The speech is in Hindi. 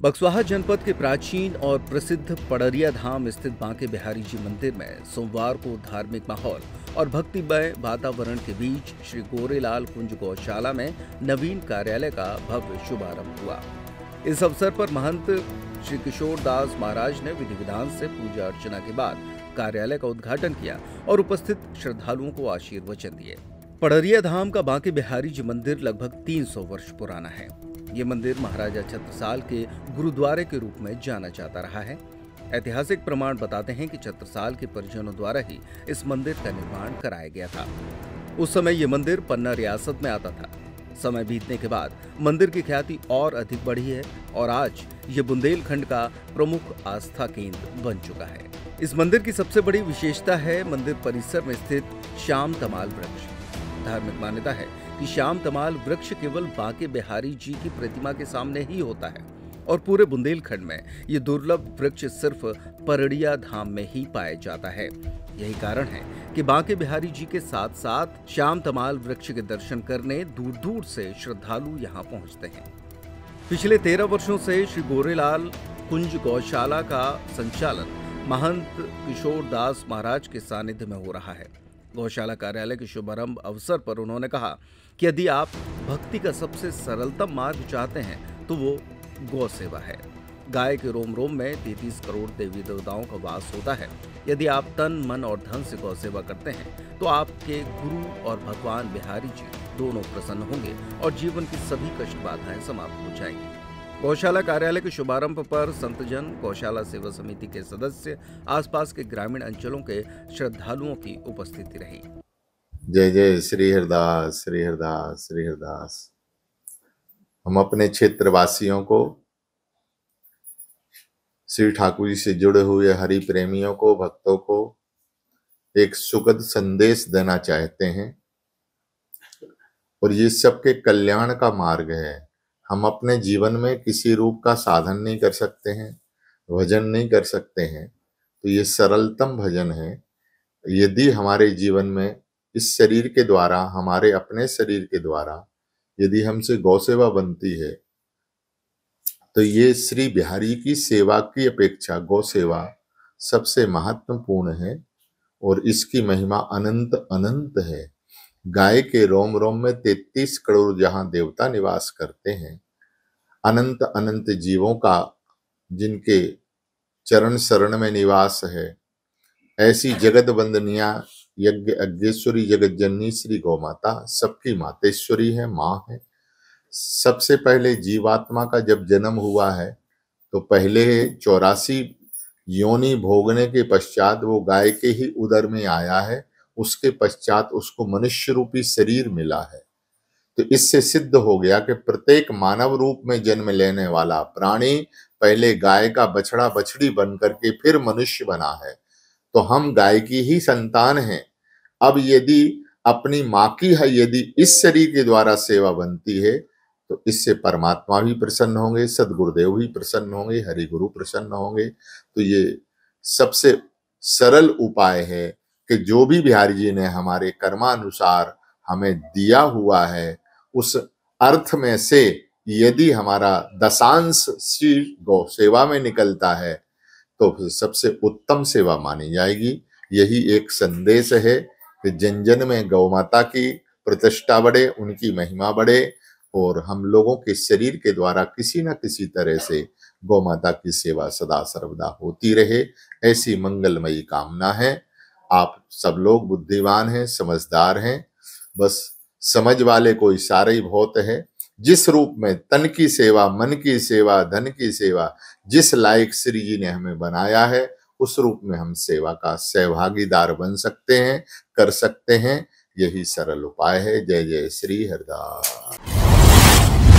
बक्सवाहा जनपद के प्राचीन और प्रसिद्ध पड़रिया धाम स्थित बांके बिहारी जी मंदिर में सोमवार को धार्मिक माहौल और भक्तिमय वातावरण के बीच श्री गोरेलाल कुंज गौशाला में नवीन कार्यालय का भव्य शुभारंभ हुआ। इस अवसर पर महंत श्री किशोर दास महाराज ने विधि विधान से पूजा अर्चना के बाद कार्यालय का उद्घाटन किया और उपस्थित श्रद्धालुओं को आशीर्वचन दिए। पड़रिया धाम का बांके बिहारी जी मंदिर लगभग 300 वर्ष पुराना है। ये मंदिर महाराजा छत्रसाल के गुरुद्वारे के रूप में जाना जाता रहा है। ऐतिहासिक प्रमाण बताते हैं कि छत्रसाल के परिजनों द्वारा ही इस मंदिर का निर्माण कराया गया था। उस समय ये मंदिर पन्ना रियासत में आता था। समय बीतने के बाद मंदिर की ख्याति और अधिक बढ़ी है और आज ये बुंदेलखंड का प्रमुख आस्था केंद्र बन चुका है। इस मंदिर की सबसे बड़ी विशेषता है मंदिर परिसर में स्थित श्याम तमाल वृक्ष। धार्मिक मान्यता है कि श्याम तमाल वृक्ष केवल बांके बिहारी जी की प्रतिमा के सामने ही होता है और पूरे बुंदेलखंड में ये दुर्लभ वृक्ष सिर्फ पड़रिया धाम में ही पाया जाता है। यही कारण है कि बांके बिहारी जी के साथ साथ श्याम तमाल वृक्ष के दर्शन करने दूर दूर से श्रद्धालु यहाँ पहुँचते हैं। पिछले 13 वर्षों से श्री गोरेलाल कुंज गौशाला का संचालन महंत किशोर दास महाराज के सानिध्य में हो रहा है। गौशाला कार्यालय के शुभारंभ अवसर पर उन्होंने कहा कि यदि आप भक्ति का सबसे सरलतम मार्ग चाहते हैं तो वो गौ सेवा है। गाय के रोम रोम में 33 करोड़ देवी देवताओं का वास होता है। यदि आप तन मन और धन से गौ सेवा करते हैं तो आपके गुरु और भगवान बिहारी जी दोनों प्रसन्न होंगे और जीवन की सभी कष्ट बाधाएं समाप्त हो जाएंगी। गौशाला कार्यालय के शुभारंभ पर संतजन, गौशाला सेवा समिति के सदस्य, आसपास के ग्रामीण अंचलों के श्रद्धालुओं की उपस्थिति रही। जय जय श्री हरदास, श्री हरदास, श्री हरदास। हम अपने क्षेत्रवासियों को, श्री ठाकुर जी से जुड़े हुए हरि प्रेमियों को, भक्तों को एक सुखद संदेश देना चाहते हैं और ये सबके कल्याण का मार्ग है। हम अपने जीवन में किसी रूप का साधन नहीं कर सकते हैं, भजन नहीं कर सकते हैं, तो ये सरलतम भजन है। यदि हमारे जीवन में इस शरीर के द्वारा, हमारे अपने शरीर के द्वारा यदि हमसे गौ सेवा बनती है तो ये श्री बिहारी की सेवा की अपेक्षा गौ सेवा सबसे महत्वपूर्ण है और इसकी महिमा अनंत अनंत है। गाय के रोम रोम में 33 करोड़ जहां देवता निवास करते हैं, अनंत अनंत जीवों का जिनके चरण शरण में निवास है, ऐसी जगत वंदनिया यज्ञ अज्ञेश्वरी जगत जननी श्री गौ माता सबकी मातेश्वरी है, माँ है। सबसे पहले जीवात्मा का जब जन्म हुआ है तो पहले 84 योनि भोगने के पश्चात वो गाय के ही उदर में आया है। उसके पश्चात उसको मनुष्य रूपी शरीर मिला है। तो इससे सिद्ध हो गया कि प्रत्येक मानव रूप में जन्म लेने वाला प्राणी पहले गाय का बछड़ा बछड़ी बन करके फिर मनुष्य बना है। तो हम गाय की ही संतान हैं। अब यदि अपनी माँ की है, यदि इस शरीर के द्वारा सेवा बनती है तो इससे परमात्मा भी प्रसन्न होंगे, सदगुरुदेव भी प्रसन्न होंगे, हरि गुरु प्रसन्न होंगे। तो ये सबसे सरल उपाय है कि जो भी बिहारी जी ने हमारे कर्मानुसार हमें दिया हुआ है उस अर्थ में से यदि हमारा दशांश श्री गौ सेवा में निकलता है तो फिर सबसे उत्तम सेवा मानी जाएगी। यही एक संदेश है कि जन जन में गौ माता की प्रतिष्ठा बढ़े, उनकी महिमा बढ़े और हम लोगों के शरीर के द्वारा किसी न किसी तरह से गौ माता की सेवा सदा सर्वदा होती रहे, ऐसी मंगलमयी कामना है। आप सब लोग बुद्धिमान हैं, समझदार हैं, बस समझ वाले को इशारा ही बहुत है। जिस रूप में तन की सेवा, मन की सेवा, धन की सेवा जिस लायक श्री जी ने हमें बनाया है उस रूप में हम सेवा का सहभागीदार बन सकते हैं, कर सकते हैं। यही सरल उपाय है। जय जय श्री हरदास।